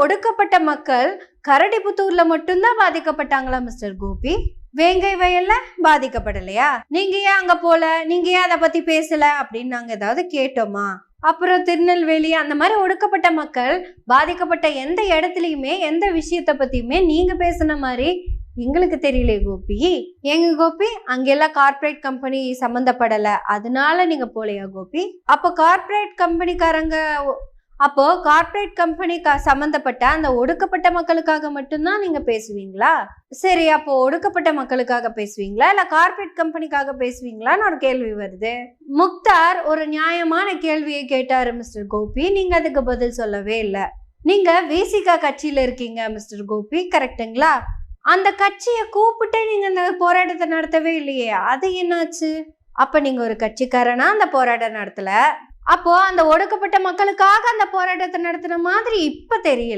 ஒடுக்கப்பட்ட மக்கள் கரடிபுத்தூர்ல மட்டும்தான் பாதிக்கப்பட்டாங்களா மிஸ்டர் கோபி? வேங்கை வயல்ல பாதிக்கப்படலையா? நீங்க ஏன் அங்க போல, நீங்க ஏன் அதை பத்தி பேசல அப்படின்னு நாங்க ஏதாவது கேட்டோமா? அப்புறம் திருநெல்வேலி அந்த மாதிரி ஒடுக்கப்பட்ட மக்கள் பாதிக்கப்பட்ட எந்த இடத்துலயுமே எந்த விஷயத்த பத்தியுமே நீங்க பேசின மாதிரி எங்களுக்கு தெரியல கோபி. எங்க கோபி, அங்கெல்லாம் கார்ப்பரேட் கம்பெனி சம்மந்தப்படல, அதனால நீங்க போலையா கோபி? அப்போ கார்ப்பரேட் கம்பெனி சம்பந்தப்பட்ட அந்த ஒடுக்கப்பட்ட மக்களுக்காக மட்டும்தான் நீங்க பேசுவீங்களா? சரி, அப்போ ஒடுக்கப்பட்ட மக்களுக்காக பேசுவீங்களா இல்ல கார்ப்பரேட் கம்பெனிக்காக பேசுவீங்களான்னு ஒரு கேள்வி வருது. முக்தார் ஒரு நியாயமான கேள்வியை கேட்டாரு மிஸ்டர் கோபி, நீங்க அதுக்கு பதில் சொல்லவே இல்லை. நீங்க விசிகா கட்சியில இருக்கீங்க மிஸ்டர் கோபி, கரெக்டுங்களா? அந்த கட்சியை கூப்பிட்டு நீங்க அந்த போராட்டத்தை நடத்தவே இல்லையே, அது என்னாச்சு? அப்ப நீங்க ஒரு கட்சிக்காரனா அந்த போராட்டம் நடத்தல, அப்போ அந்த ஒடுக்கப்பட்ட மக்களுக்காக அந்த போராட்டத்தை நடத்துன மாதிரி இப்ப தெரியல.